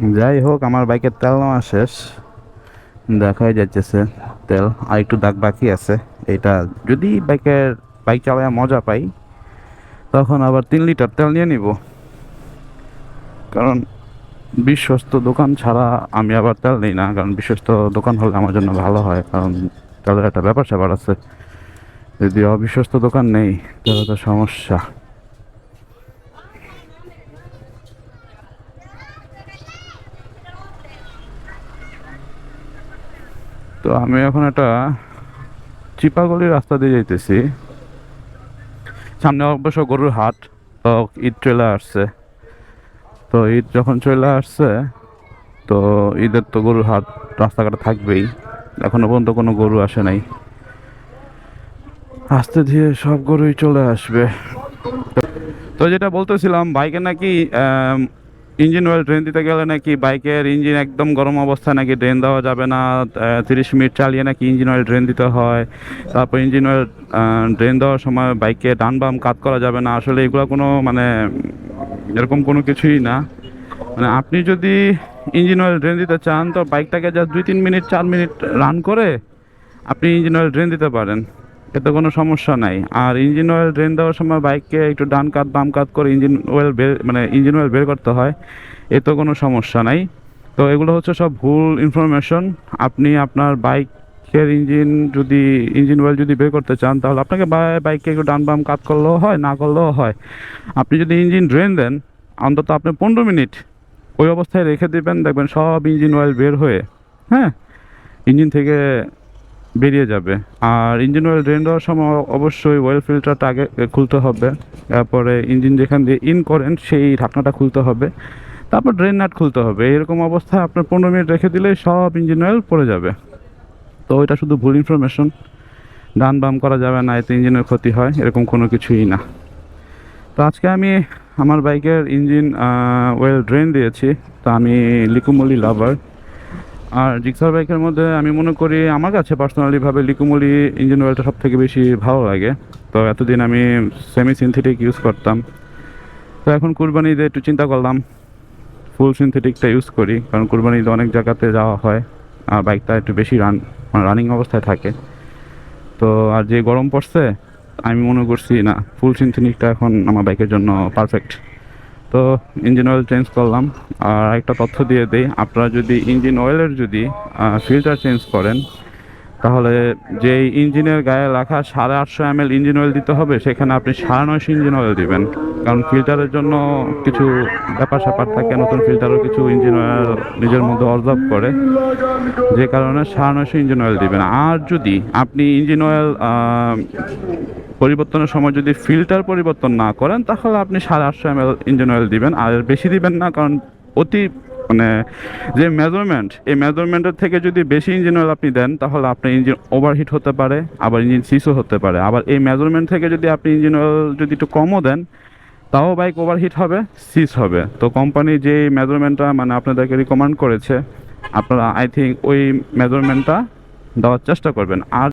যাই হোক, আমার বাইকের তেল নেওয়া শেষ, দেখাই যাচ্ছে তেল আর একটু দাগ বাকি আছে। এটা যদি বাইক চালায় মজা পাই, তখন আবার 3 লিটার তেল নিয়ে নিব। কারণ বিশ্বস্ত দোকান ছাড়া আমি আবার তেল নিই না, কারণ বিশ্বস্ত দোকান হলে আমার জন্য ভালো হয়, কারণ তেলের একটা ব্যাপার স্যাপার আছে। যদি অবিশ্বস্ত দোকান নেই তাহলে তো সমস্যা। তো আমি এখন একটা চিপাগলির রাস্তা দিয়ে যাইতেছি। সামনে অবশ্য গরুর হাট, তো ঈদ চলে আসছে। তো ঈদ যখন চলে আসছে, তো ঈদের তো গরুর হাট রাস্তাঘাটে থাকবেই। এখনো পর্যন্ত কোনো গরু আসে নাই, আস্তে ধীরে সব গরুই চলে আসবে। তো যেটা বলতেছিলাম, বাইকে নাকি ইঞ্জিন অয়েল ড্রেন দিতে গেলে নাকি বাইকের ইঞ্জিন একদম গরম অবস্থায় নাকি ড্রেন দেওয়া যাবে না। 30 মিনিট চালিয়ে নাকি ইঞ্জিন অয়েল ড্রেন দিতে হয়। তারপর ইঞ্জিন অয়েল ড্রেন দেওয়ার সময় বাইকে ডান বাম কাত করা যাবে না। আসলে এগুলো কোনো মানে এরকম কোনো কিছুই না। মানে আপনি যদি ইঞ্জিন অয়েল ড্রেন দিতে চান, তো বাইকটাকে জাস্ট 2-3 মিনিট 4 মিনিট রান করে আপনি ইঞ্জিন অয়েল ড্রেন দিতে পারেন, এতে কোনো সমস্যা নাই। আর ইঞ্জিন অয়েল ড্রেন দেওয়ার সময় বাইককে একটু ডান কাত বাম কাত করে ইঞ্জিন অয়েল বের করতে হয়, এতে কোনো সমস্যা নাই। তো এগুলো হচ্ছে সব ভুল ইনফরমেশন। আপনি আপনার বাইকের ইঞ্জিন অয়েল যদি বের করতে চান, তাহলে আপনাকে বাইককে একটু ডান বাম কাত করলেও হয়, না করলেও হয়। আপনি যদি ইঞ্জিন ড্রেন দেন, অন্তত আপনি 15 মিনিট ওই অবস্থায় রেখে দেবেন, দেখবেন সব ইঞ্জিন অয়েল বের হয়ে, হ্যাঁ, ইঞ্জিন থেকে বেরিয়ে যাবে। আর ইঞ্জিন অয়েল ড্রেন দেওয়ার সময় অবশ্যই অয়েল ফিল্টারটা আগে খুলতে হবে। তারপরে ইঞ্জিন যেখান দিয়ে ইন করেন সেই ঢাকনাটা খুলতে হবে। তারপর ড্রেন নাট খুলতে হবে। এরকম অবস্থায় আপনার 15 মিনিট রেখে দিলে সব ইঞ্জিন অয়েল পড়ে যাবে। তো এটা শুধু ভুল ইনফরমেশন। ডান বাম করা যাবে না, এতে ইঞ্জিনের ক্ষতি হয়, এরকম কোনো কিছুই না। তো আজকে আমি আমার বাইকের ইঞ্জিন অয়েল ড্রেন দিয়েছি। তো আমি লিকুমলি লাভার। আর জিক্সার বাইকের মধ্যে আমি মনে করি আমার কাছে পার্সোনালিভাবে লিকুমলি ইঞ্জিন অয়েলটা সব থেকে বেশি ভালো লাগে। তো এতদিন আমি সেমি সিনথেটিক ইউজ করতাম। তো এখন কুরবানি ঈদে একটু চিন্তা করলাম ফুল সিনথেটিকটা ইউজ করি, কারণ কুরবানি ঈদে অনেক জায়গাতে যাওয়া হয় আর বাইকটা একটু বেশি রানিং অবস্থায় থাকে। তো আর যে গরম পড়ছে, আমি মনে করছি না, ফুল সিনথেটিকটা এখন আমার বাইকের জন্য পারফেক্ট। তো ইঞ্জিন অয়েল চেঞ্জ করলাম। আর একটা তথ্য দিয়ে দেই, আপনারা যদি ইঞ্জিন অয়েলের ফিল্টার চেঞ্জ করেন, তাহলে যেই ইঞ্জিনের গায়ে লেখা 850 ml ইঞ্জিন অয়েল দিতে হবে, সেখানে আপনি 950 ইঞ্জিন অয়েল দিবেন। কারণ ফিল্টারের জন্য কিছু ব্যাপার স্যাপার থাকে, নতুন ফিল্টারও কিছু ইঞ্জিন অয়েল নিজের মধ্যে অবজর্ভ করে, যে কারণে 950 ইঞ্জিন অয়েল দিবেন। আর যদি আপনি ইঞ্জিন অয়েল পরিবর্তনের সময় যদি ফিল্টার পরিবর্তন না করেন, তাহলে আপনি 850 ml ইঞ্জিন অয়েল দিবেন, আর বেশি দিবেন না। কারণ অতি মানে যে মেজারমেন্ট, এই মেজারমেন্টের থেকে যদি বেশি ইঞ্জিন অয়েল আপনি দেন, তাহলে আপনার ইঞ্জিন ওভারহিট হতে পারে, আবার ইঞ্জিন সিসও হতে পারে। আবার এই মেজারমেন্ট থেকে যদি আপনি ইঞ্জিন অয়েল যদি একটু কমও দেন, তাও বাইক ওভারহিট হবে, সিস হবে। তো কোম্পানি যে মেজারমেন্টটা মানে আপনাদেরকে রিকমেন্ড করেছে, আপনারা আই থিঙ্ক ওই মেজারমেন্টটা দেওয়ার চেষ্টা করবেন। আর